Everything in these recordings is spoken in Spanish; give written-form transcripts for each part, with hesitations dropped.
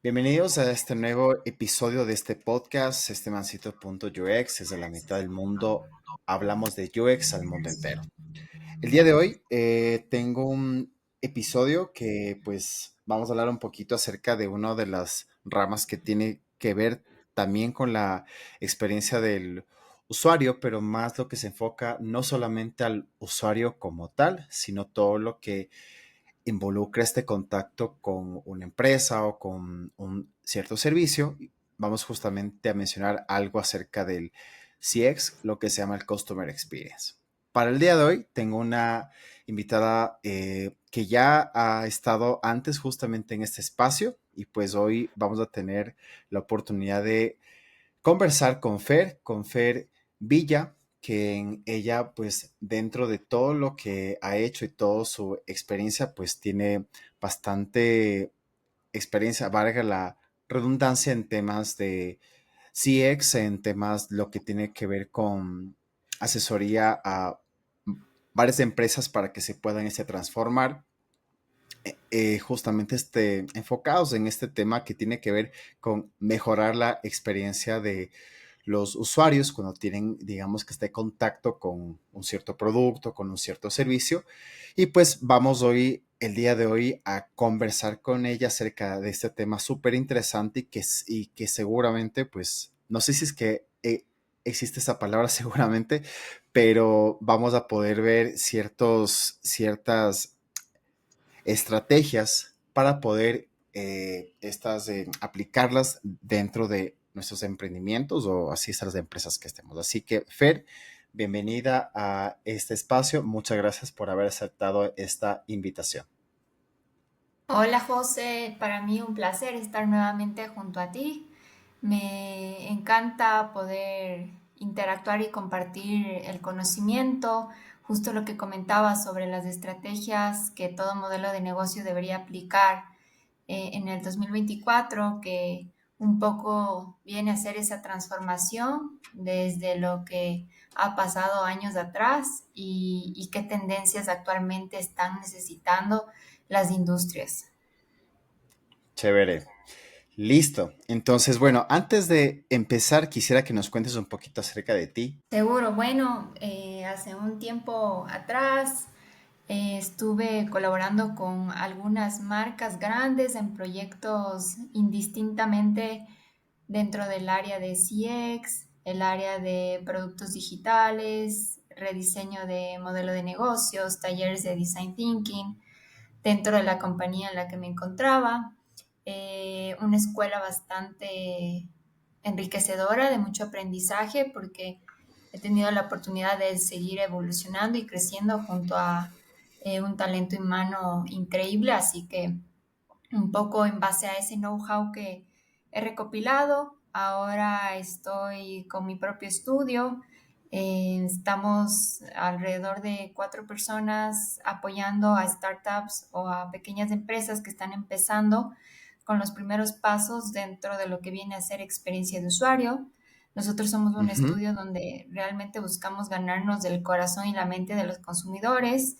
Bienvenidos a este nuevo episodio de este podcast, este mancito.ux, desde la mitad del mundo hablamos de UX al mundo entero. El día de hoy tengo un episodio que pues vamos a hablar un poquito acerca de una de las ramas que tiene que ver también con la experiencia del usuario, pero más lo que se enfoca no solamente al usuario como tal, sino todo lo que involucra este contacto con una empresa o con un cierto servicio. Vamos justamente a mencionar algo acerca del CX, lo que se llama el Customer Experience. Para el día de hoy tengo una invitada que ya ha estado antes justamente en este espacio y pues hoy vamos a tener la oportunidad de conversar con Fer Villa, que en ella, pues dentro de todo lo que ha hecho y toda su experiencia, pues tiene bastante experiencia, valga la redundancia, en temas de CX, en temas lo que tiene que ver con asesoría a varias empresas para que se puedan transformar justamente enfocados en este tema que tiene que ver con mejorar la experiencia de los usuarios cuando tienen, digamos, que este contacto con un cierto producto, con un cierto servicio. Y pues vamos hoy, el día de hoy, a conversar con ella acerca de este tema súper interesante y que seguramente, pues, no sé si es que existe esa palabra seguramente, pero vamos a poder ver ciertas estrategias para poder aplicarlas dentro de nuestros emprendimientos o así estas empresas que estemos. Así que, Fer, bienvenida a este espacio. Muchas gracias por haber aceptado esta invitación. Hola José, para mí un placer estar nuevamente junto a ti. Me encanta poder interactuar y compartir el conocimiento, justo lo que comentaba sobre las estrategias que todo modelo de negocio debería aplicar en el 2024, que un poco viene a ser esa transformación desde lo que ha pasado años atrás y qué tendencias actualmente están necesitando las industrias. Chévere. Listo. Entonces, bueno, antes de empezar, quisiera que nos cuentes un poquito acerca de ti. Seguro, bueno, hace un tiempo atrás estuve colaborando con algunas marcas grandes en proyectos indistintamente dentro del área de CX, el área de productos digitales, rediseño de modelo de negocios, talleres de design thinking, dentro de la compañía en la que me encontraba. Una escuela bastante enriquecedora, de mucho aprendizaje, porque he tenido la oportunidad de seguir evolucionando y creciendo junto a un talento humano increíble, así que un poco en base a ese know-how que he recopilado. Ahora estoy con mi propio estudio. Estamos alrededor de 4 personas apoyando a startups o a pequeñas empresas que están empezando con los primeros pasos dentro de lo que viene a ser experiencia de usuario. Nosotros somos un Ujú. estudio donde realmente buscamos ganarnos del corazón y la mente de los consumidores,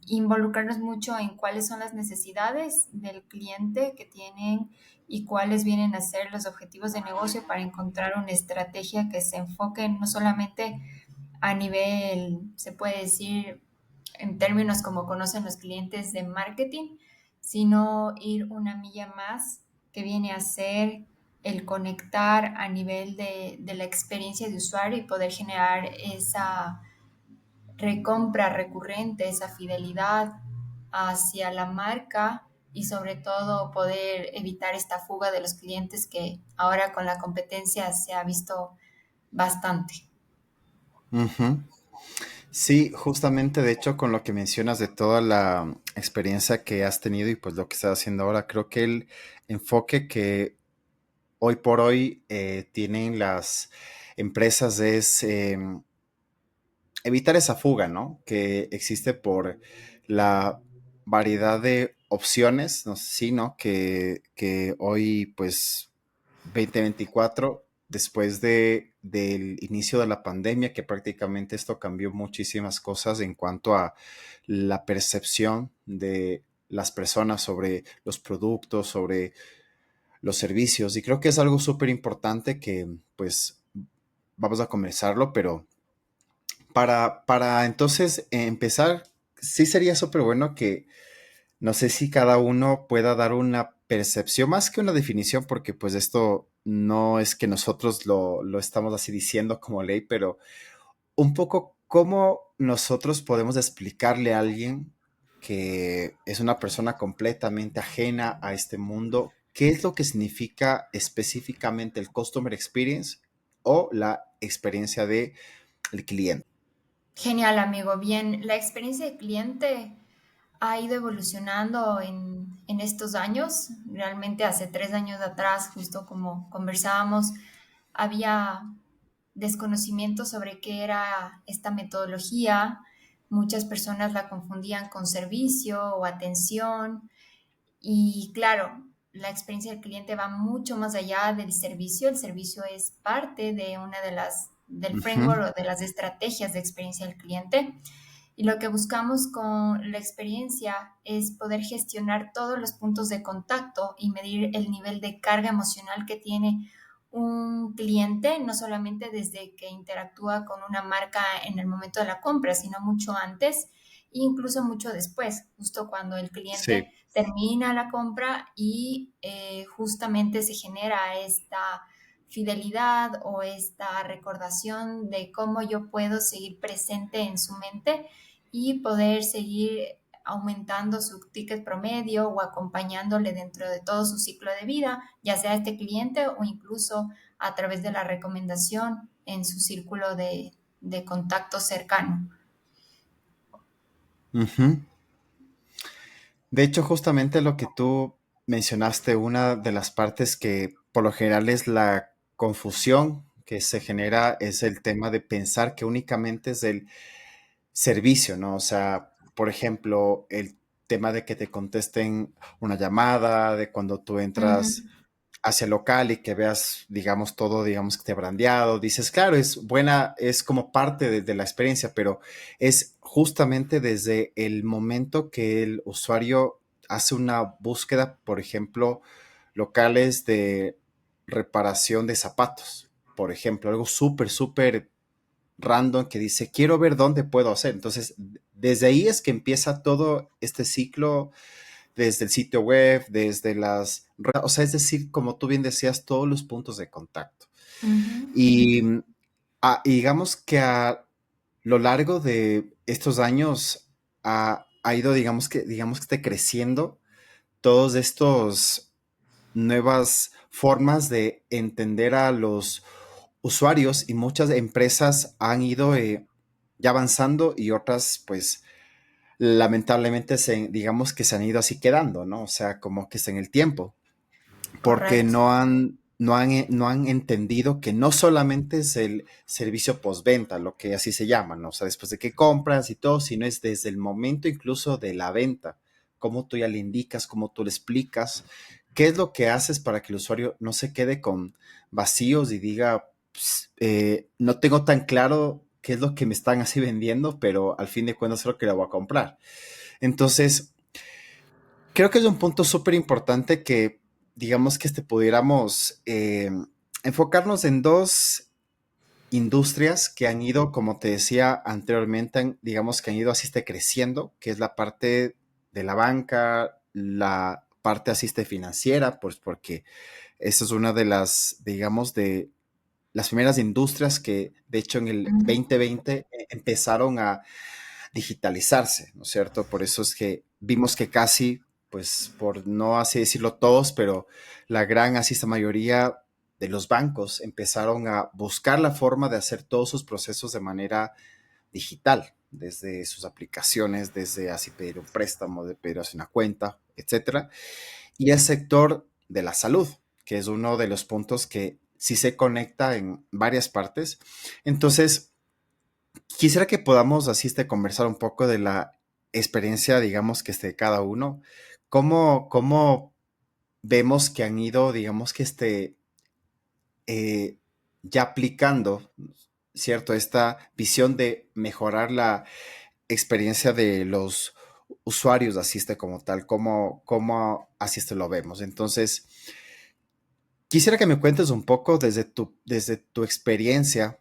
involucrarnos mucho en cuáles son las necesidades del cliente que tienen y cuáles vienen a ser los objetivos de negocio para encontrar una estrategia que se enfoque no solamente a nivel, se puede decir, en términos como conocen los clientes de marketing, sino ir una milla más que viene a ser el conectar a nivel de la experiencia de usuario y poder generar esa recompra recurrente, esa fidelidad hacia la marca y sobre todo poder evitar esta fuga de los clientes que ahora con la competencia se ha visto bastante. Ujú. Sí, justamente, de hecho, con lo que mencionas de toda la experiencia que has tenido y pues lo que estás haciendo ahora, creo que el enfoque que hoy por hoy tienen las empresas es evitar esa fuga, ¿no? Que existe por la variedad de opciones, no sé si, ¿no? Que hoy, pues, 2024, después del inicio de la pandemia, que prácticamente esto cambió muchísimas cosas en cuanto a la percepción de las personas, sobre los productos, sobre los servicios. Y creo que es algo súper importante que pues vamos a conversarlo, pero para entonces empezar, sí sería súper bueno que no sé si cada uno pueda dar una percepción más que una definición, porque pues esto no es que nosotros lo estamos así diciendo como ley, pero un poco cómo nosotros podemos explicarle a alguien que es una persona completamente ajena a este mundo, qué es lo que significa específicamente el customer experience o la experiencia del cliente. Genial, amigo. Bien, la experiencia de cliente ha ido evolucionando en estos años. Realmente hace 3 años atrás, justo como conversábamos, había desconocimiento sobre qué era esta metodología. Muchas personas la confundían con servicio o atención. Y claro, la experiencia del cliente va mucho más allá del servicio. El servicio es parte de una de del Ujú. framework o de las estrategias de experiencia del cliente. Y lo que buscamos con la experiencia es poder gestionar todos los puntos de contacto y medir el nivel de carga emocional que tiene un cliente, no solamente desde que interactúa con una marca en el momento de la compra, sino mucho antes e incluso mucho después, justo cuando el cliente Sí. termina la compra y justamente se genera esta fidelidad o esta recordación de cómo yo puedo seguir presente en su mente y poder seguir aumentando su ticket promedio o acompañándole dentro de todo su ciclo de vida, ya sea este cliente o incluso a través de la recomendación en su círculo de contacto cercano. Ujú. De hecho, justamente lo que tú mencionaste, una de las partes que por lo general es la confusión que se genera es el tema de pensar que únicamente es el servicio, ¿no? O sea, por ejemplo, el tema de que te contesten una llamada, de cuando tú entras Mm, hacia el local y que veas, digamos, todo, digamos, que te brandeado, dices, claro, es buena, es como parte de la experiencia, pero es justamente desde el momento que el usuario hace una búsqueda, por ejemplo, locales de reparación de zapatos, por ejemplo, algo súper, súper random que dice, quiero ver dónde puedo hacer. Entonces, desde ahí es que empieza todo este ciclo, desde el sitio web, desde o sea, es decir, como tú bien decías, todos los puntos de contacto. ujú, Y, y digamos que a lo largo de estos años ha ido, digamos que esté creciendo todos estos nuevas formas de entender a los usuarios y muchas empresas han ido ya avanzando y otras pues lamentablemente digamos que se han ido así quedando, ¿no? O sea, como que está en el tiempo, porque correcto. no han entendido que no solamente es el servicio postventa, lo que así se llama, ¿no? O sea, después de que compras y todo, sino es desde el momento incluso de la venta, cómo tú ya le indicas, cómo tú le explicas, qué es lo que haces para que el usuario no se quede con vacíos y diga, "Ps, no tengo tan claro qué es lo que me están así vendiendo, pero al fin de cuentas es lo que le voy a comprar". Entonces, creo que es un punto súper importante que, digamos que pudiéramos enfocarnos en dos industrias que han ido, como te decía anteriormente, digamos que han ido así creciendo, que es la parte de la banca, la parte asiste financiera, pues porque esa es una de las, digamos, de las primeras industrias que, de hecho, en el Ujú, 2020 empezaron a digitalizarse, ¿no es cierto? Por eso es que vimos que casi, pues por no así decirlo todos, pero la gran, así esta mayoría de los bancos empezaron a buscar la forma de hacer todos sus procesos de manera digital, desde sus aplicaciones, desde así pedir un préstamo, de pedir así una cuenta, etcétera. Y el sector de la salud, que es uno de los puntos que sí se conecta en varias partes. Entonces, quisiera que podamos así conversar un poco de la experiencia, digamos, que de cada uno. ¿Cómo vemos que han ido, digamos, que eh, ya aplicando, ¿cierto? Esta visión de mejorar la experiencia de los usuarios de Asiste como tal, cómo Asiste lo vemos. Entonces, quisiera que me cuentes un poco desde tu experiencia,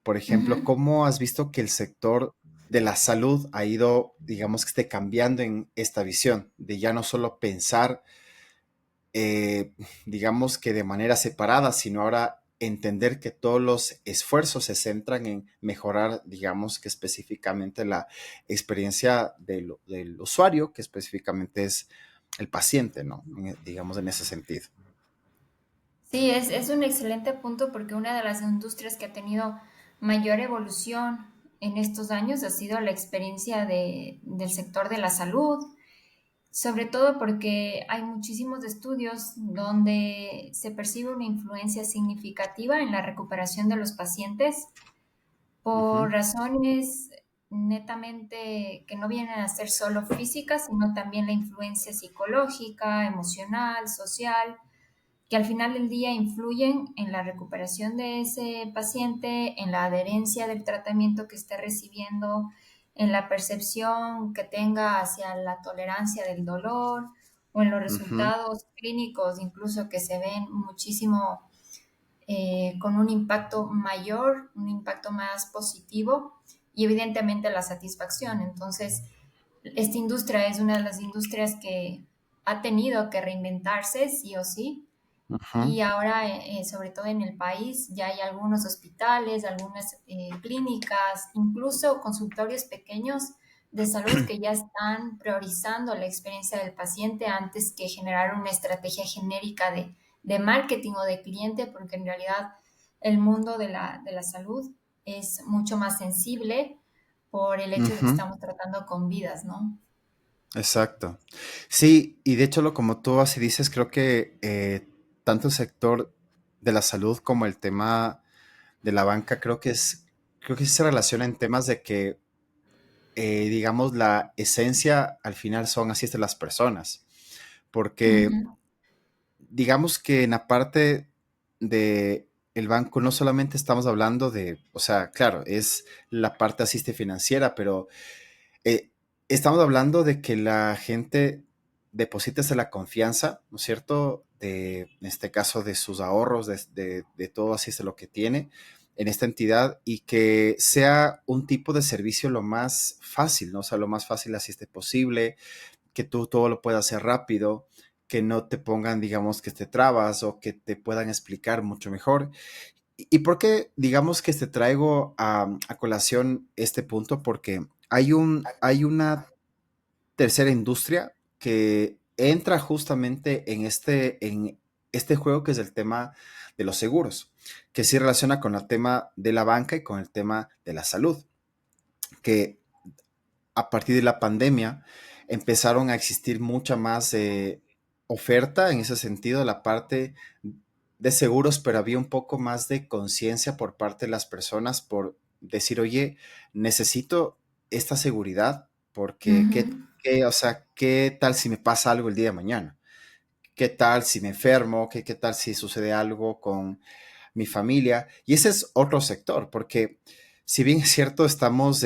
por ejemplo, Ujú. cómo has visto que el sector de la salud ha ido, digamos que esté cambiando en esta visión, de ya no solo pensar, eh, digamos que de manera separada, sino ahora entender que todos los esfuerzos se centran en mejorar, digamos que específicamente la experiencia del usuario, que específicamente es el paciente, ¿no? Digamos en ese sentido. Sí, es un excelente punto porque una de las industrias que ha tenido mayor evolución en estos años ha sido la experiencia del sector de la salud, sobre todo porque hay muchísimos estudios donde se percibe una influencia significativa en la recuperación de los pacientes por Ujú, razones netamente que no vienen a ser solo físicas, sino también la influencia psicológica, emocional, social, que al final del día influyen en la recuperación de ese paciente, en la adherencia del tratamiento que esté recibiendo, en la percepción que tenga hacia la tolerancia del dolor o en los ujú, resultados clínicos, incluso que se ven muchísimo con un impacto mayor, un impacto más positivo y evidentemente la satisfacción. Entonces, esta industria es una de las industrias que ha tenido que reinventarse sí o sí ujú, y ahora, sobre todo en el país, ya hay algunos hospitales, algunas clínicas, incluso consultorios pequeños de salud que ya están priorizando la experiencia del paciente antes que generar una estrategia genérica de marketing o de cliente, porque en realidad el mundo de la salud es mucho más sensible por el hecho de que ujú. estamos tratando con vidas, ¿no? Exacto. Sí, y de hecho, como tú así dices, creo que tanto el sector de la salud como el tema de la banca, creo que sí se relaciona en temas de que, digamos, la esencia al final son así de las personas. Porque Ujú, digamos que en la parte de el banco no solamente estamos hablando de, o sea, claro, es la parte asiste financiera, pero eh, estamos hablando de que la gente deposite la confianza, ¿no es cierto? En este caso, de sus ahorros, de todo así de lo que tiene en esta entidad y que sea un tipo de servicio lo más fácil, ¿no? O sea, lo más fácil así posible, que tú todo lo puedas hacer rápido, que no te pongan, digamos, que te trabas o que te puedan explicar mucho mejor. ¿Y por qué, digamos, que te traigo a colación este punto? Porque hay una tercera industria que entra justamente en este juego que es el tema de los seguros, que sí relaciona con el tema de la banca y con el tema de la salud, que a partir de la pandemia empezaron a existir mucha más oferta en ese sentido de la parte de seguros, pero había un poco más de conciencia por parte de las personas por decir, oye, necesito esta seguridad porque ujú. o sea, ¿qué tal si me pasa algo el día de mañana? ¿Qué tal si me enfermo? ¿Qué tal si sucede algo con mi familia? Y ese es otro sector, porque si bien es cierto, estamos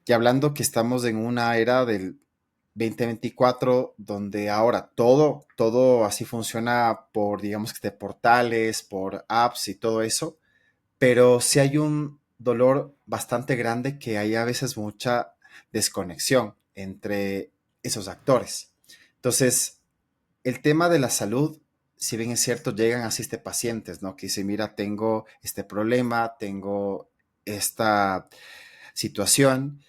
y hablando que estamos en una era del 2024 donde ahora todo así funciona por, digamos que de portales, por apps y todo eso, pero sí hay un dolor bastante grande que hay a veces mucha desconexión entre esos actores. Entonces, el tema de la salud, si bien es cierto, llegan así pacientes, ¿no? Que dicen, mira, tengo este problema, tengo esta situación,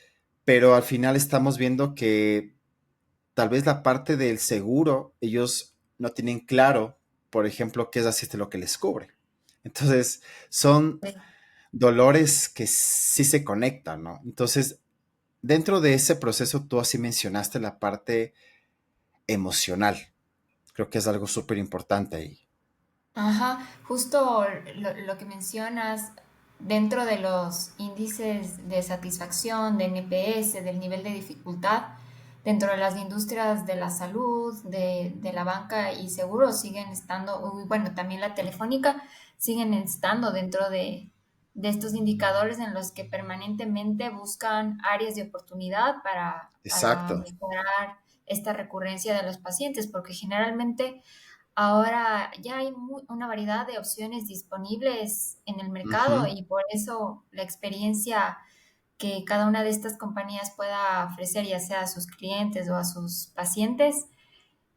pero al final estamos viendo que tal vez la parte del seguro, ellos no tienen claro, por ejemplo, qué es así lo que les cubre. Entonces, son dolores que sí se conectan, ¿no? Entonces, dentro de ese proceso, tú así mencionaste la parte emocional. Creo que es algo súper importante ahí. Ajá, justo lo que mencionas dentro de los índices de satisfacción, de NPS, del nivel de dificultad, dentro de las industrias de la salud, de la banca y seguros siguen estando, bueno, también la telefónica, siguen estando dentro de estos indicadores en los que permanentemente buscan áreas de oportunidad para Exacto. mejorar esta recurrencia de los pacientes, porque generalmente ahora ya hay una variedad de opciones disponibles en el mercado Ujú, y por eso la experiencia que cada una de estas compañías pueda ofrecer, ya sea a sus clientes o a sus pacientes,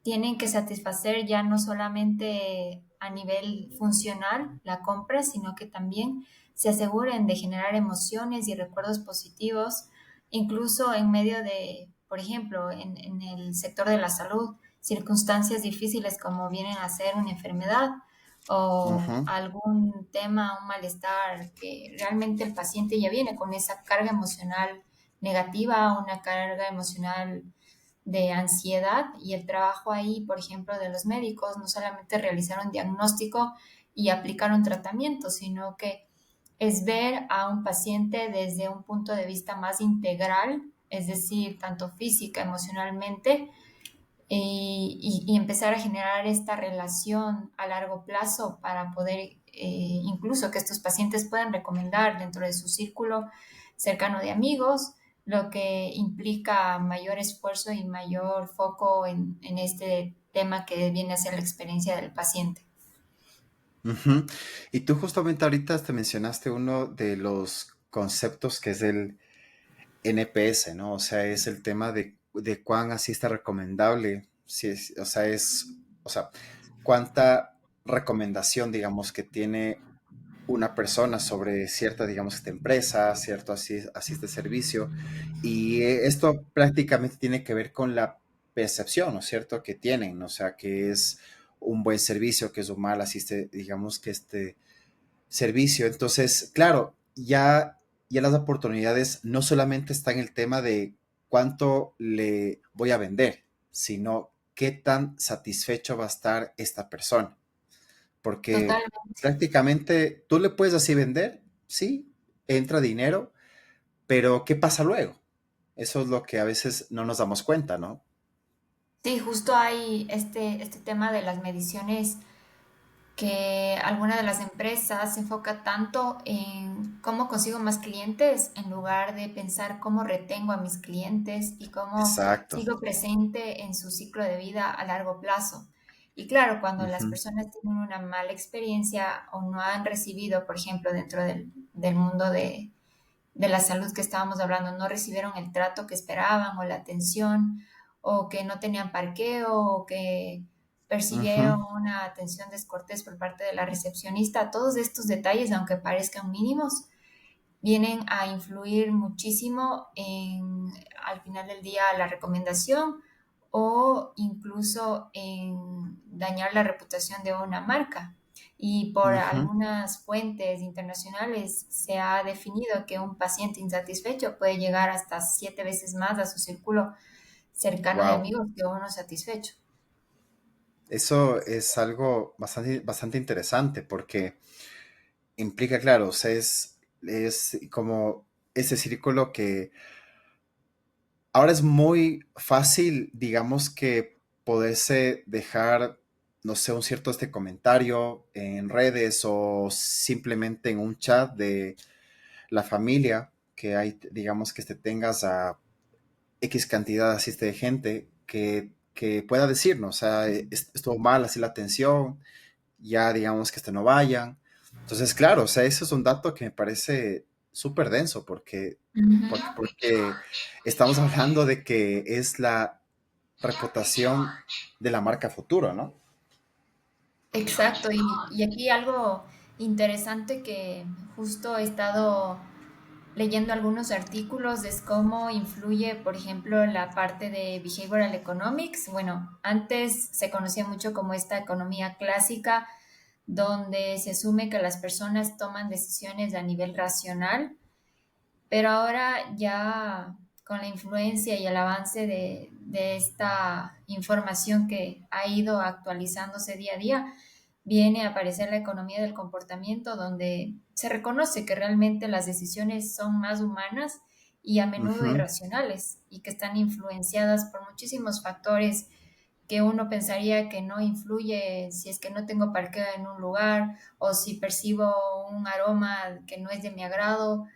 tienen que satisfacer ya no solamente a nivel funcional la compra, sino que también se aseguren de generar emociones y recuerdos positivos, incluso en medio de, por ejemplo, en el sector de la salud, circunstancias difíciles como vienen a ser una enfermedad o ujú. algún tema, un malestar, que realmente el paciente ya viene con esa carga emocional negativa, una carga emocional de ansiedad y el trabajo ahí, por ejemplo, de los médicos, no solamente realizar un diagnóstico y aplicar un tratamiento, sino que es ver a un paciente desde un punto de vista más integral, es decir, tanto física, emocionalmente, y empezar a generar esta relación a largo plazo para poder incluso que estos pacientes puedan recomendar dentro de su círculo cercano de amigos, lo que implica mayor esfuerzo y mayor foco en este tema que viene a ser la experiencia del paciente. Ujú. Y tú justamente ahorita te mencionaste uno de los conceptos que es el NPS, ¿no? O sea, es el tema de cuán así está recomendable, si es, o sea, cuánta recomendación, digamos, que tiene una persona sobre cierta, digamos, esta empresa, cierto así este servicio. Y esto prácticamente tiene que ver con la percepción, ¿no es cierto?, que tienen, ¿no? O sea, que es un buen servicio, que es un mal asiste, digamos, que este servicio. Entonces, claro, ya las oportunidades no solamente están en el tema de cuánto le voy a vender, sino qué tan satisfecho va a estar esta persona. Porque Totalmente. prácticamente tú le puedes así vender, sí, entra dinero, pero ¿qué pasa luego? Eso es lo que a veces no nos damos cuenta, ¿no? Sí, justo hay este tema de las mediciones que alguna de las empresas se enfoca tanto en cómo consigo más clientes en lugar de pensar cómo retengo a mis clientes y cómo Exacto. sigo presente en su ciclo de vida a largo plazo. Y claro, cuando las Ujú, personas tienen una mala experiencia o no han recibido, por ejemplo, dentro del mundo de la salud que estábamos hablando, no recibieron el trato que esperaban o la atención o que no tenían parqueo o que ujú. percibieron una atención descortés por parte de la recepcionista. Todos estos detalles, aunque parezcan mínimos, vienen a influir muchísimo en, al final del día, la recomendación o incluso en dañar la reputación de una marca. Y por Ujú. algunas fuentes internacionales se ha definido que un paciente insatisfecho puede llegar hasta 7 veces más a su círculo cercano de Wow. amigos que uno satisfecho. Eso es algo bastante interesante porque implica, claro, o sea, es como ese círculo que ahora es muy fácil, digamos, que poderse dejar, no sé, un cierto este comentario en redes o simplemente en un chat de la familia, que hay, digamos, que te tengas a X cantidad así de gente que pueda decirnos, o sea, estuvo mal así la atención, ya digamos que no vayan. Entonces, claro, o sea, eso es un dato que me parece súper denso Ujú. porque estamos hablando de que es la reputación de la marca futuro, ¿no? Exacto, y aquí algo interesante que justo he estado leyendo algunos artículos es cómo influye, por ejemplo, la parte de behavioral economics. Bueno, antes se conocía mucho como esta economía clásica, donde se asume que las personas toman decisiones a nivel racional, pero ahora ya con la influencia y el avance de esta información que ha ido actualizándose día a día, viene a aparecer la economía del comportamiento, donde se reconoce que realmente las decisiones son más humanas y a menudo Ujú, irracionales y que están influenciadas por muchísimos factores que uno pensaría que no influye si es que no tengo parqueo en un lugar o si percibo un aroma que no es de mi agrado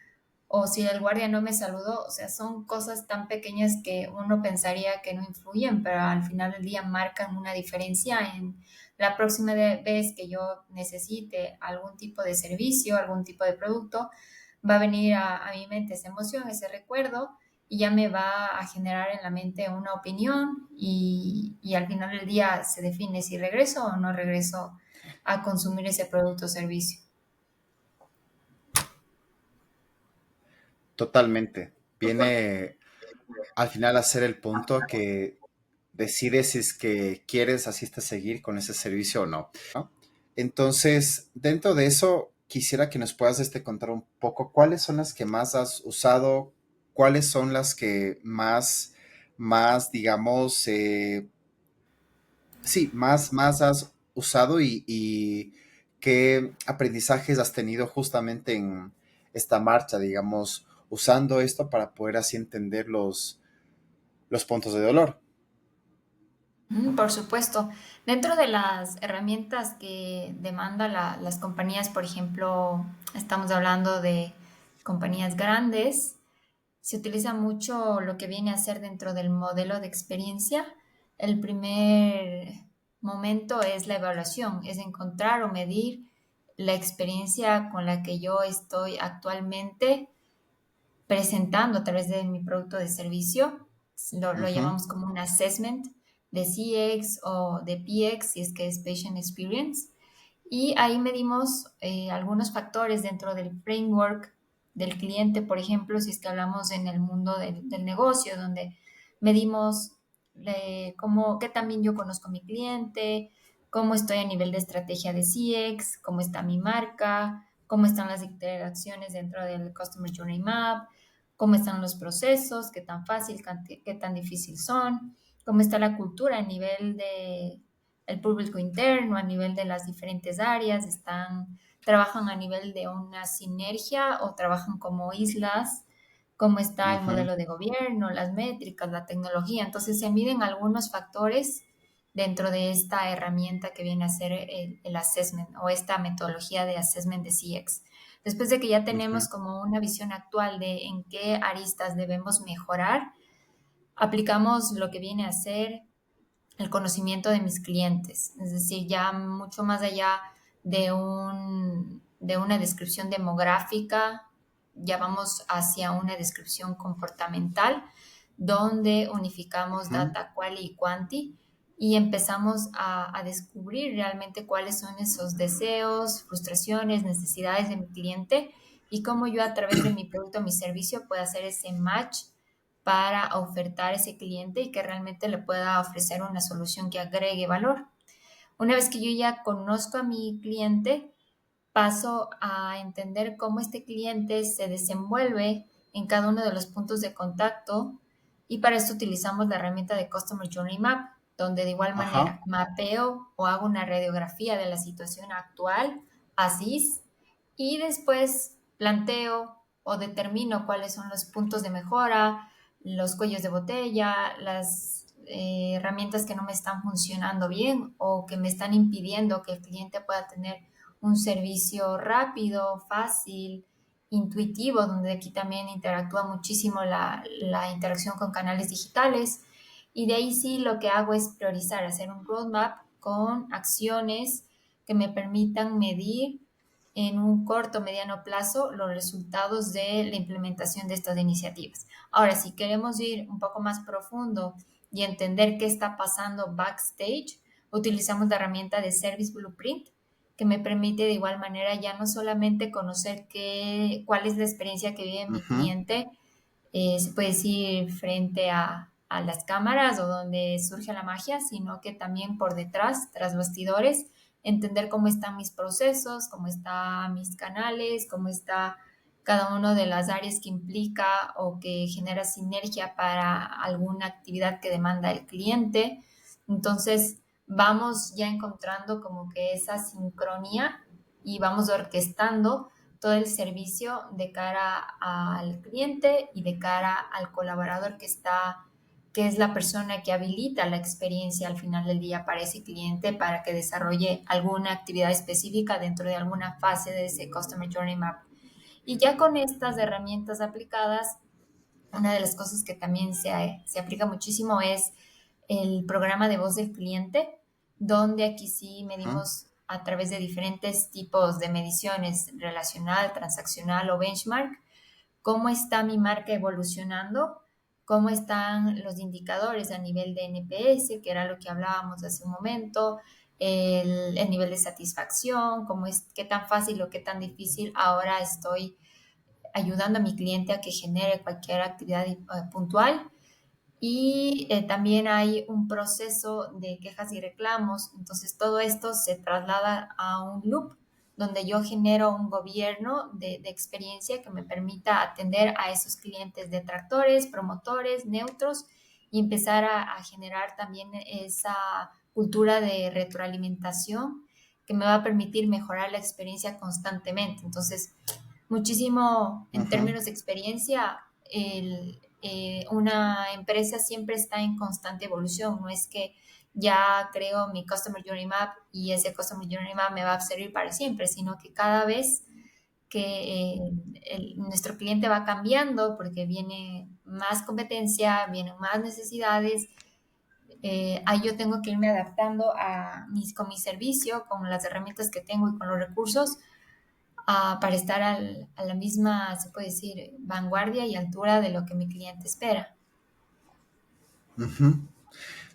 o si el guardia no me saludó. O sea, son cosas tan pequeñas que uno pensaría que no influyen, pero al final del día marcan una diferencia en la próxima vez que yo necesite algún tipo de servicio, algún tipo de producto, va a venir a mi mente esa emoción, ese recuerdo, y ya me va a generar en la mente una opinión y al final del día se define si regreso o no regreso a consumir ese producto o servicio. Totalmente. Viene al final a ser el punto que decides si es que quieres, asiste a seguir con ese servicio o no, ¿no? Entonces, dentro de eso, quisiera que nos puedas contar un poco cuáles son las que más has usado, cuáles son las que más digamos, sí, más has usado y qué aprendizajes has tenido justamente en esta marcha, digamos, usando esto para poder así entender los puntos de dolor. Por supuesto. Dentro de las herramientas que demandan las compañías, por ejemplo, estamos hablando de compañías grandes, se utiliza mucho lo que viene a ser dentro del modelo de experiencia. El primer momento es la evaluación, es encontrar o medir la experiencia con la que yo estoy actualmente presentando a través de mi producto de servicio. Lo Ujú, llamamos como un assessment de CX o de PX, si es que es Patient Experience. Y ahí medimos algunos factores dentro del framework del cliente, por ejemplo, si es que hablamos en el mundo del negocio, donde medimos qué también yo conozco a mi cliente, cómo estoy a nivel de estrategia de CX, cómo está mi marca, cómo están las interacciones dentro del Customer Journey Map, cómo están los procesos, qué tan fácil, qué tan difícil son, cómo está la cultura a nivel de el público interno, a nivel de las diferentes áreas, trabajan a nivel de una sinergia o trabajan como islas, cómo está el ujú. modelo de gobierno, las métricas, la tecnología. Entonces se miden algunos factores dentro de esta herramienta que viene a ser el assessment o esta metodología de assessment de CX. Después de que ya Ujú, tenemos como una visión actual de en qué aristas debemos mejorar, aplicamos lo que viene a ser el conocimiento de mis clientes, es decir, ya mucho más allá de una descripción demográfica, ya vamos hacia una descripción comportamental, donde unificamos ujú, data quali y quanti y empezamos a descubrir realmente cuáles son esos deseos, frustraciones, necesidades de mi cliente y cómo yo a través de mi producto o mi servicio puedo hacer ese match para ofertar a ese cliente y que realmente le pueda ofrecer una solución que agregue valor. Una vez que yo ya conozco a mi cliente, paso a entender cómo este cliente se desenvuelve en cada uno de los puntos de contacto y para esto utilizamos la herramienta de Customer Journey Map, donde de igual manera ajá, mapeo o hago una radiografía de la situación actual, así, y después planteo o determino cuáles son los puntos de mejora, los cuellos de botella, las herramientas que no me están funcionando bien o que me están impidiendo que el cliente pueda tener un servicio rápido, fácil, intuitivo, donde aquí también interactúa muchísimo la interacción con canales digitales. Y de ahí sí lo que hago es priorizar, hacer un roadmap con acciones que me permitan medir en un corto, mediano plazo los resultados de la implementación de estas iniciativas. Ahora, si queremos ir un poco más profundo y entender qué está pasando backstage, utilizamos la herramienta de Service Blueprint, que me permite de igual manera ya no solamente conocer cuál es la experiencia que vive mi ujú. cliente, se puede decir frente a las cámaras o donde surge la magia, sino que también por detrás, tras bastidores, entender cómo están mis procesos, cómo están mis canales, cómo está cada una de las áreas que implica o que genera sinergia para alguna actividad que demanda el cliente. Entonces, vamos ya encontrando como que esa sincronía y vamos orquestando todo el servicio de cara al cliente y de cara al colaborador que está que es la persona que habilita la experiencia al final del día para ese cliente para que desarrolle alguna actividad específica dentro de alguna fase de ese Customer Journey Map. Y ya con estas herramientas aplicadas, una de las cosas que también se aplica muchísimo es el programa de voz del cliente, donde aquí sí Ujú, medimos a través de diferentes tipos de mediciones relacional, transaccional o benchmark, cómo está mi marca evolucionando, cómo están los indicadores a nivel de NPS, que era lo que hablábamos hace un momento, el nivel de satisfacción, cómo es, qué tan fácil o qué tan difícil ahora estoy ayudando a mi cliente a que genere cualquier actividad puntual. Y también hay un proceso de quejas y reclamos. Entonces, todo esto se traslada a un loop donde yo genero un gobierno de experiencia que me permita atender a esos clientes detractores, promotores, neutros y empezar a generar también esa cultura de retroalimentación que me va a permitir mejorar la experiencia constantemente. Entonces, muchísimo en ujú. términos de experiencia, una empresa siempre está en constante evolución. No es que ya creo mi Customer Journey Map y ese Customer Journey Map me va a servir para siempre, sino que cada vez que nuestro cliente va cambiando porque viene más competencia, vienen más necesidades, ahí yo tengo que irme adaptando con mi servicio, con las herramientas que tengo y con los recursos para estar a la misma, se puede decir, vanguardia y altura de lo que mi cliente espera. Ujú.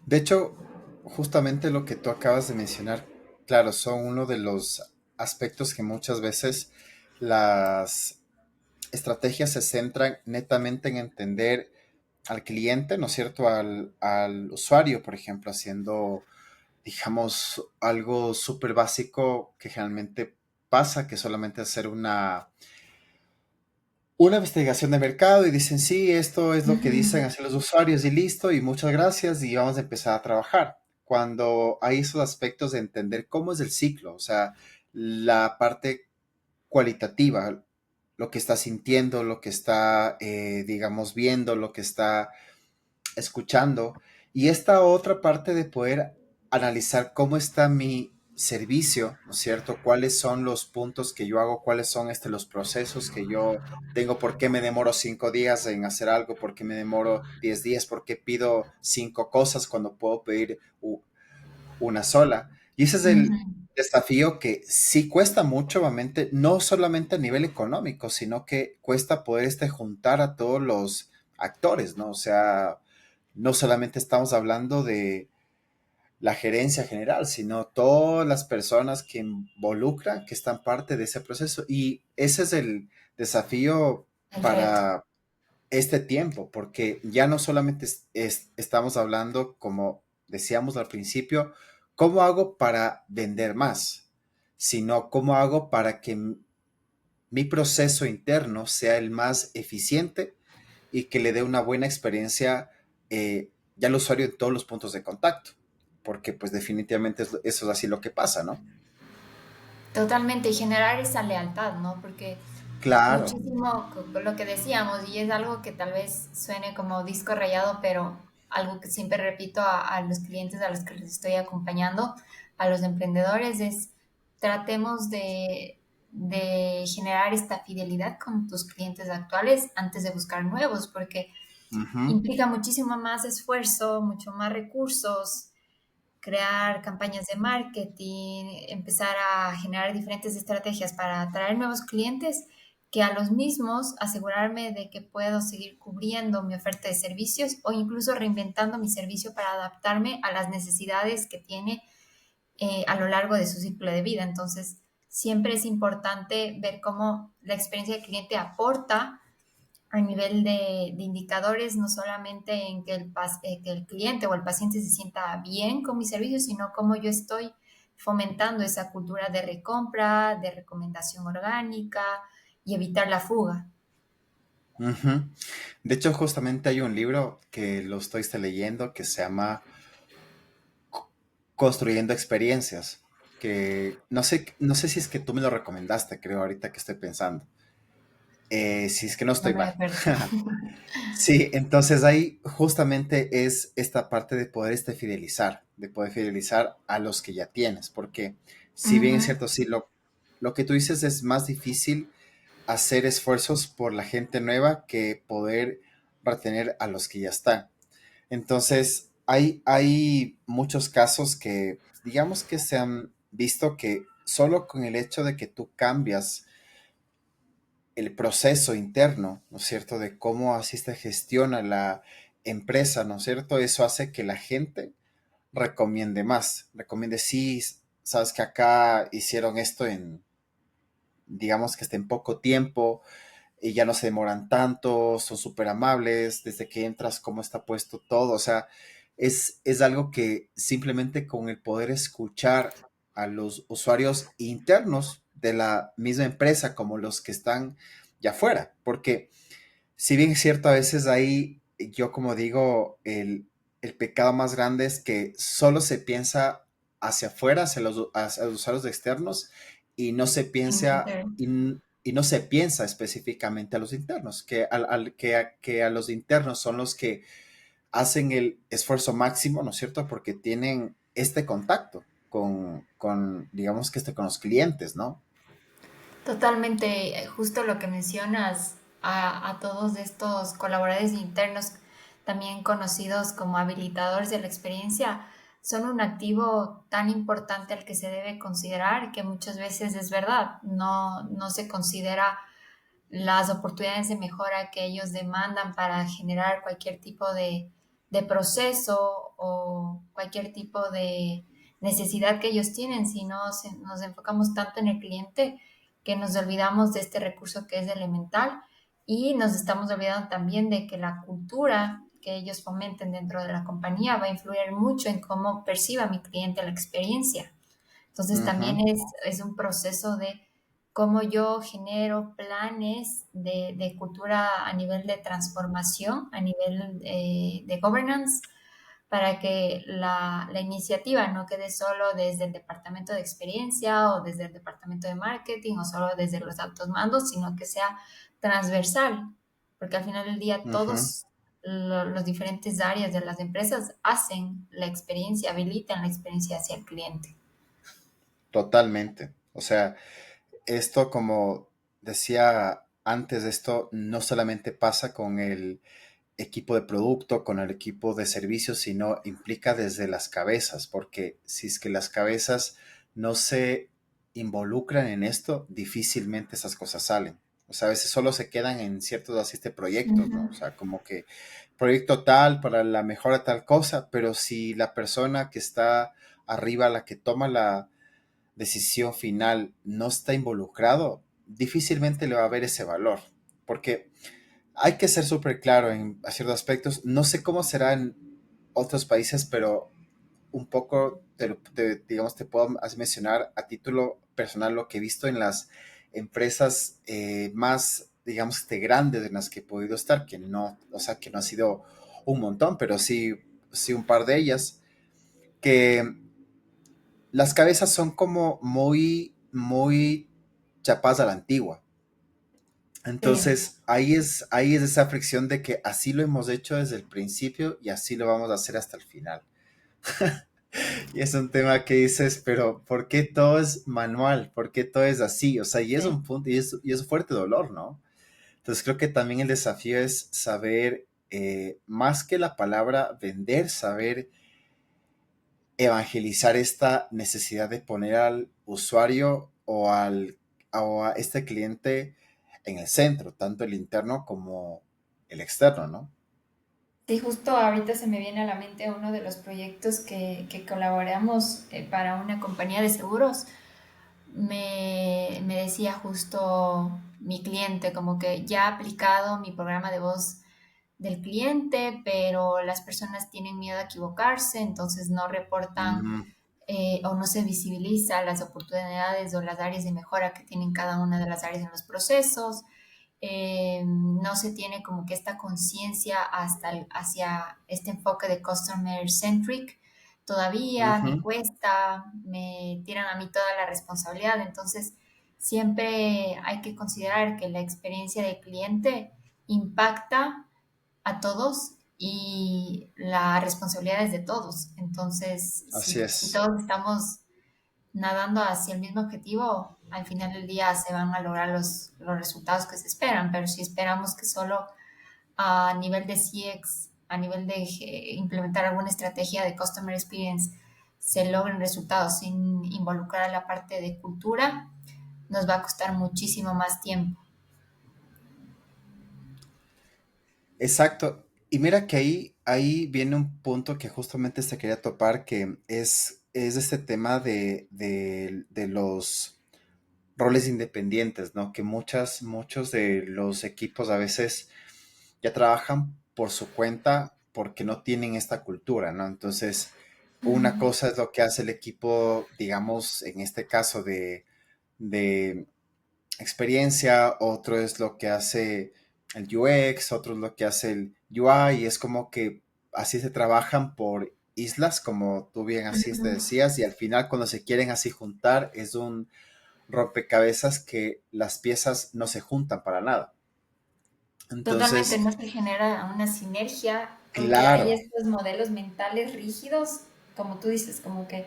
De hecho, justamente lo que tú acabas de mencionar, claro, son uno de los aspectos que muchas veces las estrategias se centran netamente en entender al cliente, ¿no es cierto? Al usuario, por ejemplo, haciendo, digamos, algo súper básico que generalmente pasa, que solamente hacer una investigación de mercado y dicen, sí, esto es lo que dicen Ujú. así los usuarios y listo, y muchas gracias y vamos a empezar a trabajar. Cuando hay esos aspectos de entender cómo es el ciclo, o sea, la parte cualitativa, lo que está sintiendo, lo que está, digamos, viendo, lo que está escuchando, y esta otra parte de poder analizar cómo está mi servicio, ¿no es cierto? ¿Cuáles son los puntos que yo hago? ¿Cuáles son los procesos que yo tengo? ¿Por qué me demoro 5 días en hacer algo? ¿Por qué me demoro 10 días? ¿Por qué pido 5 cosas cuando puedo pedir una sola? Y ese es Ujú. el desafío que sí cuesta mucho, obviamente, no solamente a nivel económico, sino que cuesta poder juntar a todos los actores, ¿no? O sea, no solamente estamos hablando de la gerencia general, sino todas las personas que involucran, que están parte de ese proceso. Y ese es el desafío El reto. para este tiempo, porque ya no solamente estamos hablando, como decíamos al principio, cómo hago para vender más, sino cómo hago para que mi proceso interno sea el más eficiente y que le dé una buena experiencia ya al usuario en todos los puntos de contacto, porque pues definitivamente eso es así lo que pasa, ¿no? Totalmente, y generar esa lealtad, ¿no? Porque Claro. muchísimo con lo que decíamos, y es algo que tal vez suene como disco rayado, pero algo que siempre repito a los clientes a los que les estoy acompañando, a los emprendedores, es tratemos de generar esta fidelidad con tus clientes actuales antes de buscar nuevos, porque Ujú, implica muchísimo más esfuerzo, mucho más recursos, crear campañas de marketing, empezar a generar diferentes estrategias para atraer nuevos clientes, que a los mismos asegurarme de que puedo seguir cubriendo mi oferta de servicios o incluso reinventando mi servicio para adaptarme a las necesidades que tiene a lo largo de su ciclo de vida. Entonces, siempre es importante ver cómo la experiencia del cliente aporta a nivel de indicadores, no solamente en que que el cliente o el paciente se sienta bien con mi servicio, sino cómo yo estoy fomentando esa cultura de recompra, de recomendación orgánica y evitar la fuga. ujú. De hecho, justamente hay un libro que lo estoy leyendo que se llama Construyendo Experiencias, que no sé si es que tú me lo recomendaste, creo, ahorita que estoy pensando. si es que no No estoy me mal. acuerdo. Sí, entonces ahí justamente es esta parte de poder fidelizar, de poder fidelizar a los que ya tienes, porque si bien es Ujú. cierto, sí, lo que tú dices es más difícil hacer esfuerzos por la gente nueva que poder retener a los que ya están. Entonces, hay muchos casos que, digamos que se han visto que solo con el hecho de que tú cambias el proceso interno, ¿no es cierto?, de cómo así se gestiona la empresa, ¿no es cierto? Eso hace que la gente recomiende más, recomiende, sí, sabes que acá hicieron esto en, digamos que está en poco tiempo, y ya no se demoran tanto, son súper amables, desde que entras, cómo está puesto todo, o sea, es algo que simplemente con el poder escuchar a los usuarios internos de la misma empresa como los que están ya afuera, porque si bien es cierto, a veces ahí, yo como digo, el pecado más grande es que solo se piensa hacia afuera, hacia los usuarios externos, y no se Sin piensa, meter. y no se piensa específicamente a los internos, que a los internos son los que hacen el esfuerzo máximo, ¿no es cierto? Porque tienen este contacto digamos que con los clientes, ¿no? Totalmente, justo lo que mencionas a todos estos colaboradores internos, también conocidos como habilitadores de la experiencia, son un activo tan importante al que se debe considerar que muchas veces es verdad, no se considera las oportunidades de mejora que ellos demandan para generar cualquier tipo de proceso o cualquier tipo de necesidad que ellos tienen, si no nos enfocamos tanto en el cliente que nos olvidamos de este recurso que es elemental y nos estamos olvidando también de que la cultura que ellos fomenten dentro de la compañía va a influir mucho en cómo perciba mi cliente la experiencia. Entonces también Ujú, es un proceso de cómo yo genero planes de cultura a nivel de transformación, a nivel de governance, para que la iniciativa no quede solo desde el departamento de experiencia o desde el departamento de marketing o solo desde los altos mandos, sino que sea transversal, porque al final del día ujú, todos los diferentes áreas de las empresas hacen la experiencia, habilitan la experiencia hacia el cliente. totalmente. O sea, esto, como decía antes, esto no solamente pasa con el equipo de producto, con el equipo de servicios, sino implica desde las cabezas, porque si es que las cabezas no se involucran en esto, difícilmente esas cosas salen. O sea, a veces solo se quedan en ciertos así proyectos, ¿no? O Ujú. sea, como que proyecto tal para la mejora tal cosa, pero si la persona que está arriba, la que toma la decisión final, no está involucrado, difícilmente le va a ver ese valor. Porque hay que ser súper claro en ciertos aspectos. No sé cómo será en otros países, pero un poco, digamos, te puedo mencionar a título personal lo que he visto en las empresas más, digamos, grandes en las que he podido estar, que no, o sea, que no ha sido un montón, pero sí un par de ellas, que las cabezas son como muy chapadas a la antigua. Sí. Entonces, ahí es esa fricción de que así lo hemos hecho desde el principio y así lo vamos a hacer hasta el final. Y es un tema que dices, pero ¿por qué todo es manual? ¿Por qué todo es así? O sea, y es Sí. un punto, y es un fuerte dolor, ¿no? Entonces creo que también el desafío es saber, más que la palabra vender, saber evangelizar esta necesidad de poner al usuario o a este cliente en el centro, tanto el interno como el externo, ¿no? Sí, justo ahorita se me viene a la mente uno de los proyectos que colaboramos para una compañía de seguros. Me decía justo mi cliente como que ya ha aplicado mi programa de voz del cliente, pero las personas tienen miedo a equivocarse, entonces no reportan Mm, o no se visibiliza las oportunidades o las áreas de mejora que tienen cada una de las áreas en los procesos. No se tiene como que esta conciencia hacia este enfoque de customer centric. Todavía me ujú, cuesta, me tiran a mí toda la responsabilidad, entonces siempre hay que considerar que la experiencia de cliente impacta a todos y la responsabilidad es de todos. Entonces, Así si es. todos estamos nadando hacia el mismo objetivo, al final del día se van a lograr los resultados que se esperan, pero si esperamos que solo a nivel de CX, a nivel de implementar alguna estrategia de Customer Experience, se logren resultados sin involucrar a la parte de cultura, nos va a costar muchísimo más tiempo. Exacto. Y mira que ahí viene un punto que justamente se quería topar, que es este tema de los roles independientes, ¿no? Que muchos de los equipos a veces ya trabajan por su cuenta porque no tienen esta cultura, ¿no? Entonces, una Mm, cosa es lo que hace el equipo, digamos, en este caso de experiencia, otro es lo que hace el UX, otro es lo que hace el UI, y es como que así se trabajan por islas, como tú bien así te ujú. decías, y al final cuando se quieren así juntar es un rompecabezas que las piezas no se juntan para nada. Totalmente, Entonces, no se genera una sinergia porque hay claro, estos modelos mentales rígidos, como tú dices, como que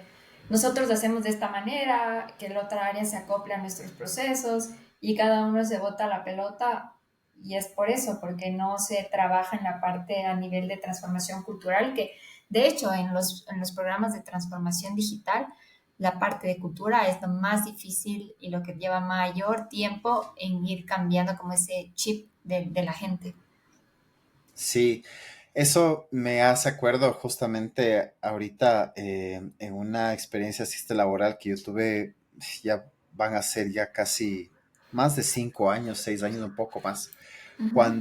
nosotros lo hacemos de esta manera, que la otra área se acople a nuestros procesos y cada uno se bota la pelota y es por eso, porque no se trabaja en la parte a nivel de transformación cultural, que de hecho en los programas de transformación digital, la parte de cultura es lo más difícil y lo que lleva mayor tiempo en ir cambiando como ese chip de la gente. sí, eso me hace acuerdo justamente ahorita en una experiencia asiste laboral que yo tuve, ya van a ser ya casi más de 5 años, 6 años, un poco más. Ujú.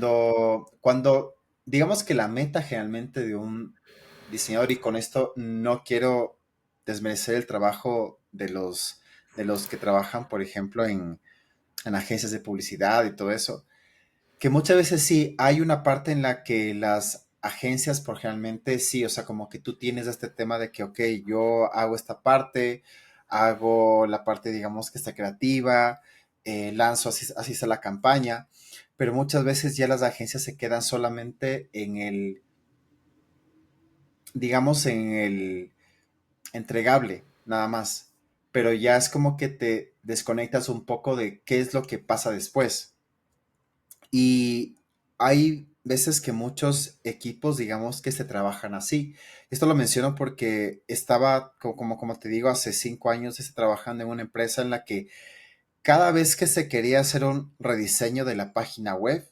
Cuando digamos que la meta generalmente de un diseñador, y con esto no quiero desmerecer el trabajo de los que trabajan, por ejemplo, en agencias de publicidad y todo eso, que muchas veces sí, hay una parte en la que las agencias, por generalmente sí, o sea, como que tú tienes este tema de que, ok, yo hago esta parte, hago la parte, digamos, que está creativa, lanzo así está la campaña, pero muchas veces ya las agencias se quedan solamente en el, digamos, en el entregable, nada más, pero ya es como que te desconectas un poco de qué es lo que pasa después. Y hay veces que muchos equipos, digamos, que se trabajan así. Esto lo menciono porque estaba, como te digo, hace 5 años trabajando en una empresa en la que cada vez que se quería hacer un rediseño de la página web,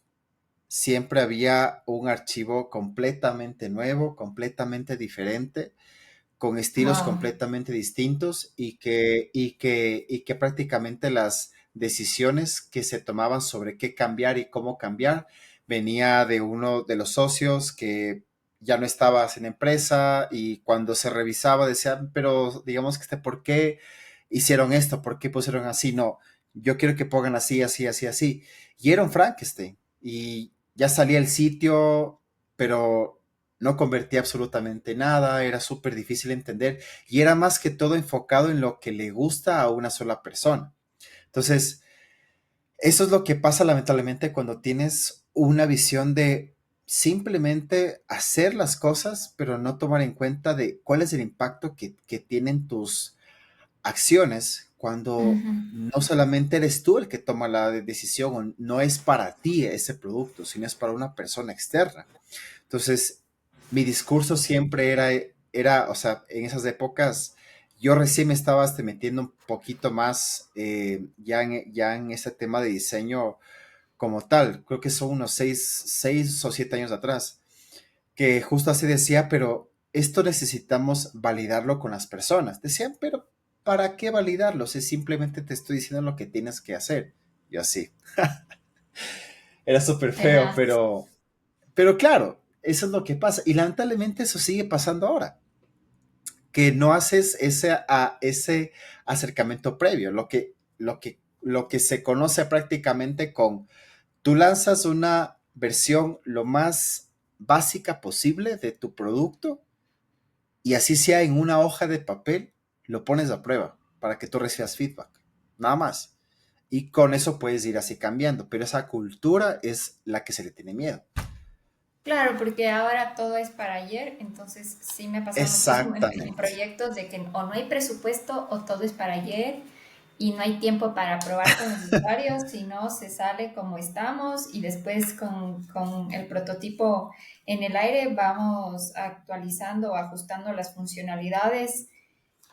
siempre había un archivo completamente nuevo, completamente diferente, con estilos Wow. completamente distintos y que prácticamente las decisiones que se tomaban sobre qué cambiar y cómo cambiar venía de uno de los socios que ya no estaba en la empresa, y cuando se revisaba decían, pero digamos que ¿por qué hicieron esto? ¿Por qué pusieron así? No, yo quiero que pongan así, así, así, así. Y era un Frankenstein y ya salía el sitio, pero no convertía absolutamente nada, era súper difícil de entender y era más que todo enfocado en lo que le gusta a una sola persona. Entonces, eso es lo que pasa lamentablemente cuando tienes una visión de simplemente hacer las cosas, pero no tomar en cuenta de cuál es el impacto que tienen tus acciones cuando Ujú. no solamente eres tú el que toma la decisión, o no es para ti ese producto, sino es para una persona externa. Entonces, mi discurso siempre era, o sea, en esas épocas, yo recién me estaba metiendo un poquito más ya en ese tema de diseño como tal. Creo que son unos 6 o 7 años atrás, que justo así decía, pero esto necesitamos validarlo con las personas. Decían, pero ¿para qué validarlo? Si simplemente te estoy diciendo lo que tienes que hacer. Yo así. Era súper feo, Tenaz. pero claro, eso es lo que pasa. Y lamentablemente eso sigue pasando ahora, que no haces ese acercamiento previo, lo que se conoce prácticamente con, tú lanzas una versión lo más básica posible de tu producto, y así sea en una hoja de papel, lo pones a prueba para que tú recibas feedback. Nada más. Y con eso puedes ir así cambiando, pero esa cultura es la que se le tiene miedo. Claro, porque ahora todo es para ayer, entonces sí me ha pasado muchísimo en Exactamente. proyectos de que o no hay presupuesto o todo es para ayer y no hay tiempo para probar con los usuarios, sino se sale como estamos y después con el prototipo en el aire vamos actualizando o ajustando las funcionalidades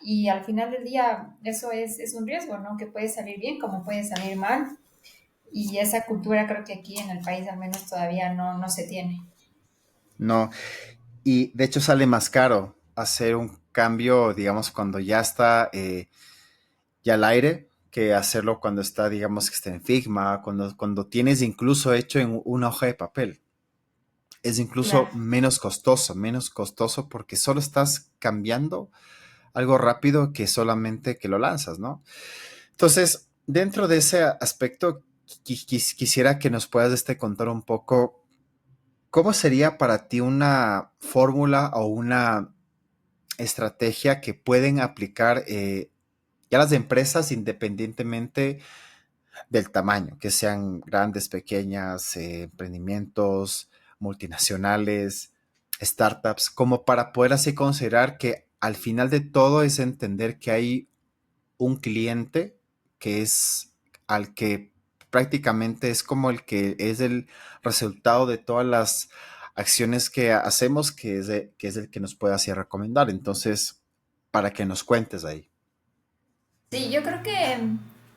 y al final del día eso es un riesgo, ¿no? Que puede salir bien como puede salir mal y esa cultura creo que aquí en el país al menos todavía no se tiene. No, y de hecho sale más caro hacer un cambio, digamos, cuando ya está ya al aire, que hacerlo cuando está, digamos, que está en Figma, cuando tienes incluso hecho en una hoja de papel. Es incluso Claro. menos costoso porque solo estás cambiando algo rápido que solamente que lo lanzas, ¿no? Entonces, dentro de ese aspecto, quisiera que nos puedas contar un poco cómo sería para ti una fórmula o una estrategia que pueden aplicar ya las empresas independientemente del tamaño, que sean grandes, pequeñas, emprendimientos, multinacionales, startups, como para poder así considerar que al final de todo es entender que hay un cliente que es al que prácticamente es como el que es el resultado de todas las acciones que hacemos, que es el que nos puede así recomendar. Entonces, para que nos cuentes ahí. Sí, yo creo que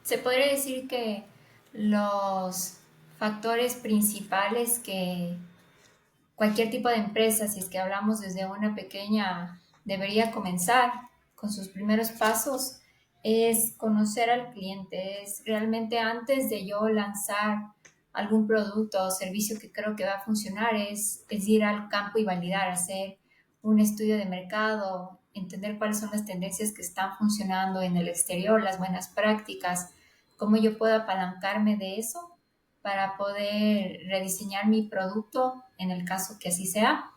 se podría decir que los factores principales que cualquier tipo de empresa, si es que hablamos desde una pequeña, debería comenzar con sus primeros pasos, es conocer al cliente, es realmente antes de yo lanzar algún producto o servicio que creo que va a funcionar, es ir al campo y validar, hacer un estudio de mercado, entender cuáles son las tendencias que están funcionando en el exterior, las buenas prácticas, cómo yo puedo apalancarme de eso para poder rediseñar mi producto en el caso que así sea.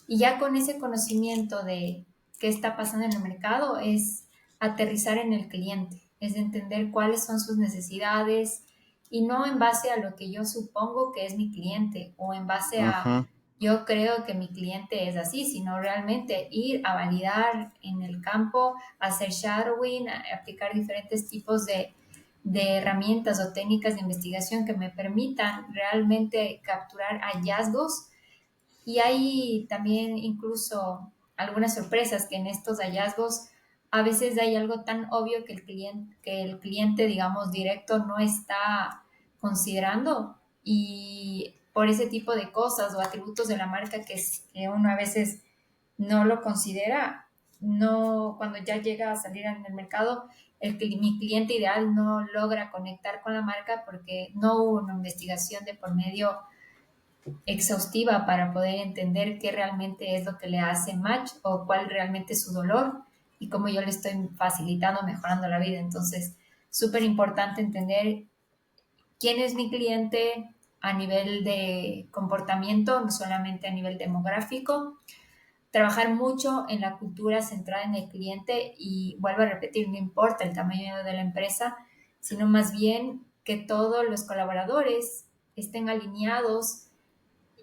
Y ya con ese conocimiento de qué está pasando en el mercado es aterrizar en el cliente, es entender cuáles son sus necesidades y no en base a lo que yo supongo que es mi cliente o en base a Ujú, yo creo que mi cliente es así, sino realmente ir a validar en el campo, hacer shadowing, aplicar diferentes tipos de herramientas o técnicas de investigación que me permitan realmente capturar hallazgos y hay también incluso algunas sorpresas que en estos hallazgos a veces hay algo tan obvio que el cliente, digamos, directo no está considerando y por ese tipo de cosas o atributos de la marca que uno a veces no lo considera, no, cuando ya llega a salir en el mercado, mi cliente ideal no logra conectar con la marca porque no hubo una investigación de por medio exhaustiva para poder entender qué realmente es lo que le hace match o cuál realmente es su dolor y cómo yo le estoy facilitando, mejorando la vida. Entonces, súper importante entender quién es mi cliente a nivel de comportamiento, no solamente a nivel demográfico. Trabajar mucho en la cultura centrada en el cliente y vuelvo a repetir, no importa el tamaño de la empresa, sino más bien que todos los colaboradores estén alineados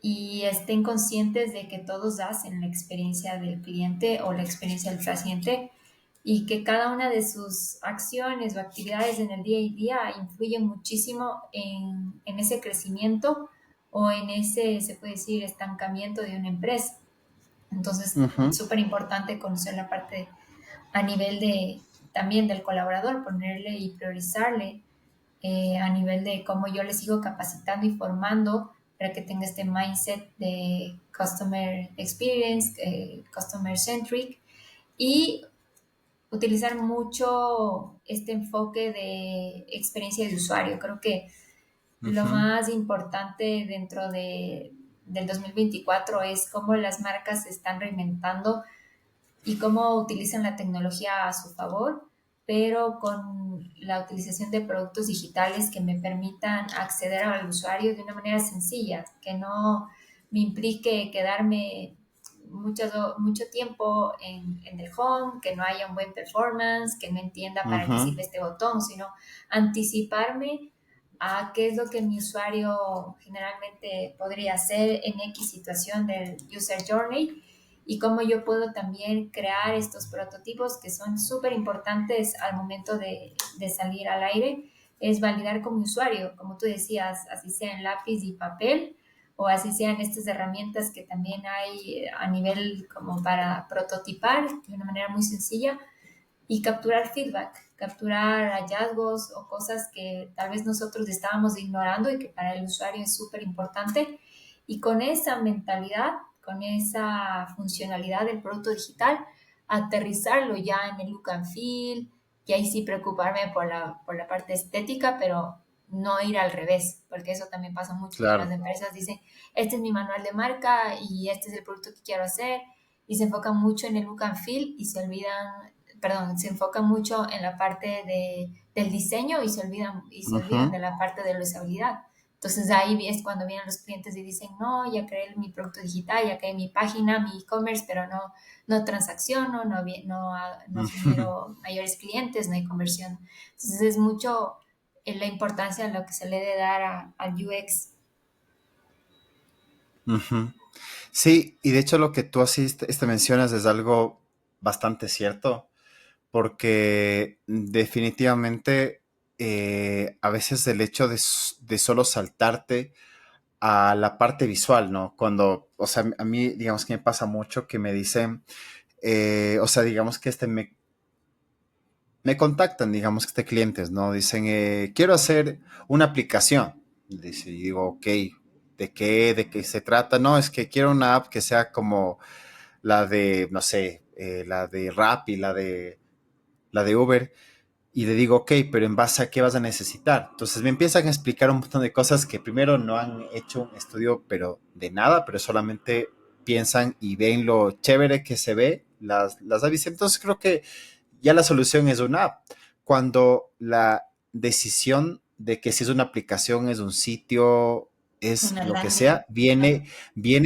y estén conscientes de que todos hacen la experiencia del cliente o la experiencia del paciente y que cada una de sus acciones o actividades en el día a día influyen muchísimo en ese crecimiento o en ese, se puede decir, estancamiento de una empresa. Entonces, ujú, súper importante conocer la parte a nivel de también del colaborador, ponerle y priorizarle a nivel de cómo yo le sigo capacitando y formando para que tenga este mindset de customer experience, customer centric y utilizar mucho este enfoque de experiencia de usuario. Creo que lo ujú, más importante del 2024 es cómo las marcas se están reinventando y cómo utilizan la tecnología a su favor, pero con la utilización de productos digitales que me permitan acceder al usuario de una manera sencilla, que no me implique quedarme mucho tiempo en el home, que no haya un buen performance, que no entienda para qué Ujú, sirve este botón, sino anticiparme a qué es lo que mi usuario generalmente podría hacer en X situación del user journey y cómo yo puedo también crear estos prototipos que son súper importantes al momento de salir al aire, es validar con mi usuario, como tú decías, así sea en lápiz y papel o así sean estas herramientas que también hay a nivel como para prototipar de una manera muy sencilla y capturar feedback, capturar hallazgos o cosas que tal vez nosotros estábamos ignorando y que para el usuario es súper importante. Y con esa mentalidad, con esa funcionalidad del producto digital, aterrizarlo ya en el look and feel, y ahí sí preocuparme por la parte estética, pero no ir al revés, porque eso también pasa mucho, que las claro. empresas dicen, este es mi manual de marca y este es el producto que quiero hacer, y se enfocan mucho en el look and feel y se olvidan, perdón, se enfocan mucho en la parte del diseño y se olvidan Ujú, de la parte de la usabilidad. Entonces ahí es cuando vienen los clientes y dicen, no, ya creé mi producto digital, ya creé mi página, mi e-commerce, pero no transacciono, no ujú, genero mayores clientes, no hay conversión. Entonces es mucho la importancia de lo que se le debe dar al UX. ujú. Sí, y de hecho lo que tú así mencionas es algo bastante cierto, porque definitivamente a veces el hecho de solo saltarte a la parte visual, ¿no? Cuando, o sea, a mí, digamos que me pasa mucho que me dicen, o sea, digamos que me contactan, digamos que clientes, ¿no? Dicen, quiero hacer una aplicación. Dice, y digo, ok, ¿de qué se trata? No, es que quiero una app que sea como la de, no sé, la de Rappi, la de Uber, y le digo, ok, pero en base a qué vas a necesitar. Entonces me empiezan a explicar un montón de cosas que primero no han hecho un estudio, pero de nada, pero solamente piensan y ven lo chévere que se ve las avis. Entonces creo que ya la solución es una app. Cuando la decisión de que si es una aplicación, es un sitio, es Una lo que landing. sea, viene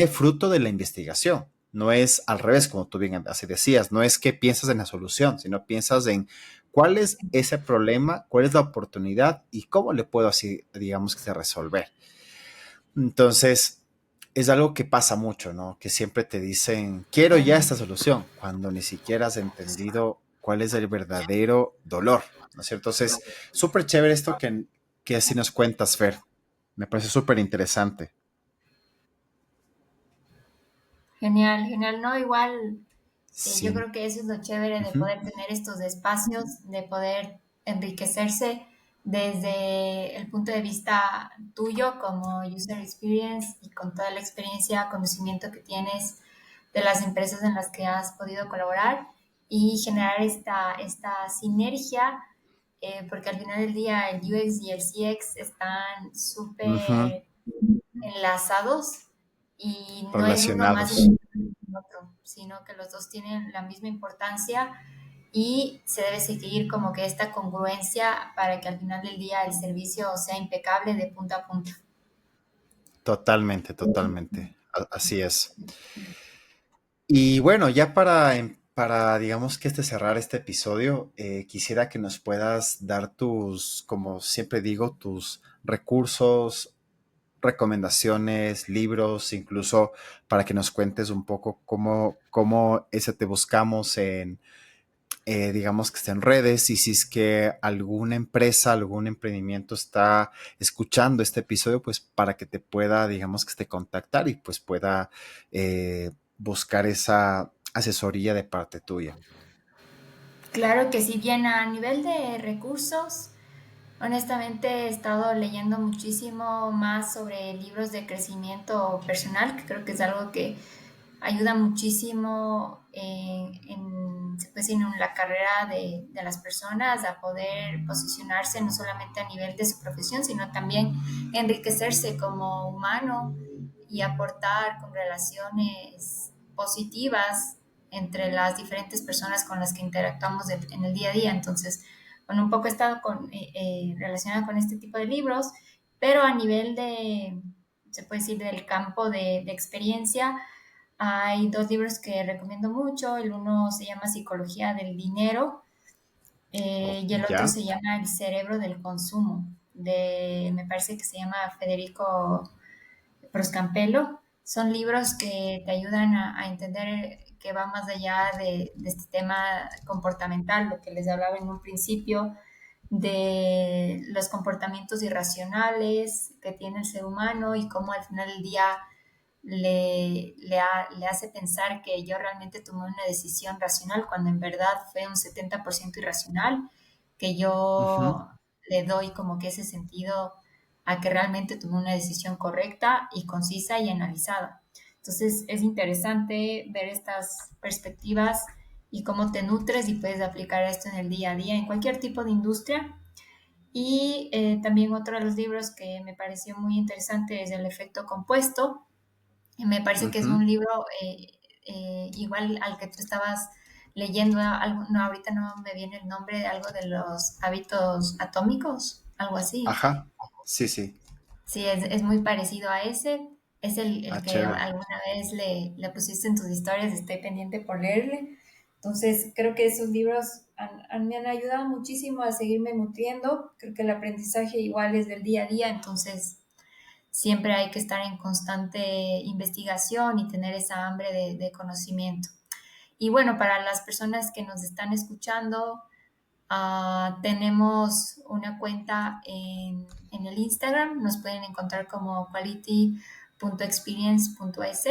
fruto de la investigación. No es al revés, como tú bien así decías, no es que piensas en la solución, sino piensas en cuál es ese problema, cuál es la oportunidad y cómo le puedo así, digamos, que se resolver. Entonces, es algo que pasa mucho, ¿no? Que siempre te dicen, quiero ya esta Totalmente. solución, cuando ni siquiera has entendido cuál es el verdadero dolor, ¿no es cierto? Entonces, súper chévere esto que así nos cuentas, Fer. Me parece súper interesante. Genial, genial. No, igual yo Sí. creo que eso es lo chévere de Ujú, poder tener estos espacios, de poder enriquecerse desde el punto de vista tuyo como user experience y con toda la experiencia, conocimiento que tienes de las empresas en las que has podido colaborar y generar esta sinergia, porque al final del día el UX y el CX están ujú, súper enlazados y no es uno más relacionados. importante que el otro, sino que los dos tienen la misma importancia y se debe seguir como que esta congruencia para que al final del día el servicio sea impecable de punta a punta. Totalmente, totalmente. Así es. Y bueno, ya para digamos que cerrar este episodio, quisiera que nos puedas dar tus, como siempre digo, tus recursos, recomendaciones, libros, incluso para que nos cuentes un poco cómo ese te buscamos en, digamos que está en redes y si es que alguna empresa, algún emprendimiento está escuchando este episodio, pues para que te pueda, digamos que contactar y pues pueda buscar esa asesoría de parte tuya. Claro que si bien a nivel de recursos, honestamente he estado leyendo muchísimo más sobre libros de crecimiento personal, que creo que es algo que ayuda muchísimo se puede decir, en la carrera de las personas a poder posicionarse no solamente a nivel de su profesión, sino también enriquecerse como humano y aportar con relaciones positivas entre las diferentes personas con las que interactuamos en el día a día. Entonces, bueno, un poco he estado relacionada con este tipo de libros, pero a nivel se puede decir, del campo de experiencia, Hay dos libros que recomiendo mucho. El uno se llama Psicología del Dinero y el otro ¿Ya? se llama El cerebro del consumo, me parece que se llama Federico Proscampelo. Son libros que te ayudan a entender que va más allá de este tema comportamental, lo que les hablaba en un principio, de los comportamientos irracionales que tiene el ser humano y cómo al final del día le hace pensar que yo realmente tomé una decisión racional cuando en verdad fue un 70% irracional, que Ujú, yo le doy como que ese sentido a que realmente tomé una decisión correcta y concisa y analizada. Entonces es interesante ver estas perspectivas y cómo te nutres y puedes aplicar esto en el día a día en cualquier tipo de industria. Y también otro de los libros que me pareció muy interesante es El efecto compuesto. Me parece que es ujú. un libro igual al que tú estabas leyendo, algo, no, ahorita no me viene el nombre de algo de los hábitos atómicos, algo así. Ajá. Sí, sí. Sí, es muy parecido a ese. Es el Ah, que chévere. alguna vez le pusiste en tus historias, estoy pendiente por leerle. Entonces, creo que esos libros me han ayudado muchísimo a seguirme nutriendo. Creo que el aprendizaje igual es del día a día, entonces siempre hay que estar en constante investigación y tener esa hambre de conocimiento. Y bueno, para las personas que nos están escuchando, tenemos una cuenta en el Instagram, nos pueden encontrar como quality.experience.es.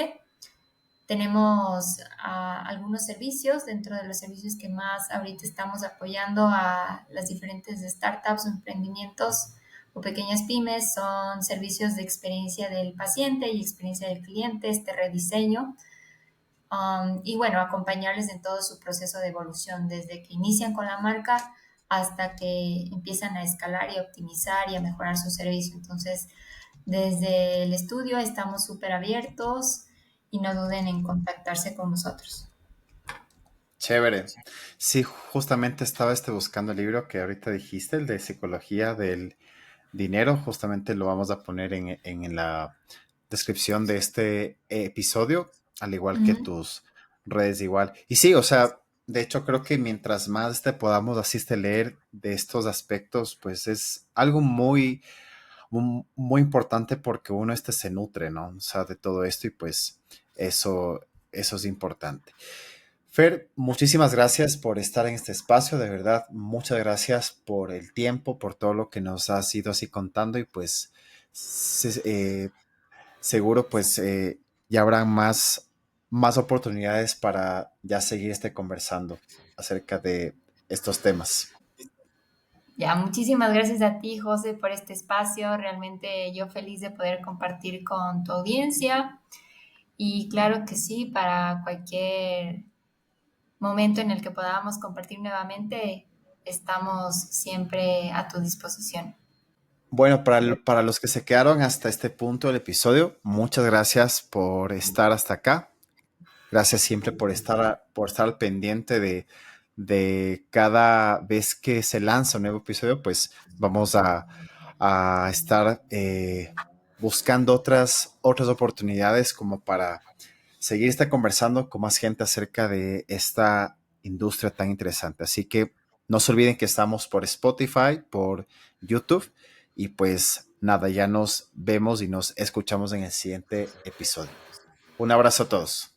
Tenemos algunos servicios, dentro de los servicios que más ahorita estamos apoyando a las diferentes startups o emprendimientos o pequeñas pymes, son servicios de experiencia del paciente y experiencia del cliente, este rediseño. Y bueno, acompañarles en todo su proceso de evolución, desde que inician con la marca hasta que empiezan a escalar y a optimizar y a mejorar su servicio. Entonces, desde el estudio estamos súper abiertos y no duden en contactarse con nosotros. Chévere. Sí, justamente estaba buscando el libro que ahorita dijiste, el de Psicología del Dinero. Justamente lo vamos a poner en la descripción de este episodio, al igual que Ujú. tus redes igual. Y sí, o sea, de hecho creo que mientras más podamos así leer de estos aspectos, pues es algo muy importante porque uno se nutre, ¿no? O sea, de todo esto y pues eso es importante. Fer, muchísimas gracias por estar en este espacio, de verdad, muchas gracias por el tiempo, por todo lo que nos has ido así contando y pues seguro pues ya habrá más oportunidades para ya seguir conversando acerca de estos temas. Ya, muchísimas gracias a ti, José, por este espacio. Realmente yo feliz de poder compartir con tu audiencia. Y claro que sí, para cualquier momento en el que podamos compartir nuevamente, estamos siempre a tu disposición. Bueno, para los que se quedaron hasta este punto del episodio, muchas gracias por estar hasta acá. Gracias siempre por estar al pendiente de cada vez que se lanza un nuevo episodio, pues vamos a estar buscando otras oportunidades como para seguir conversando con más gente acerca de esta industria tan interesante. Así que no se olviden que estamos por Spotify, por YouTube y pues nada, ya nos vemos y nos escuchamos en el siguiente episodio. Un abrazo a todos.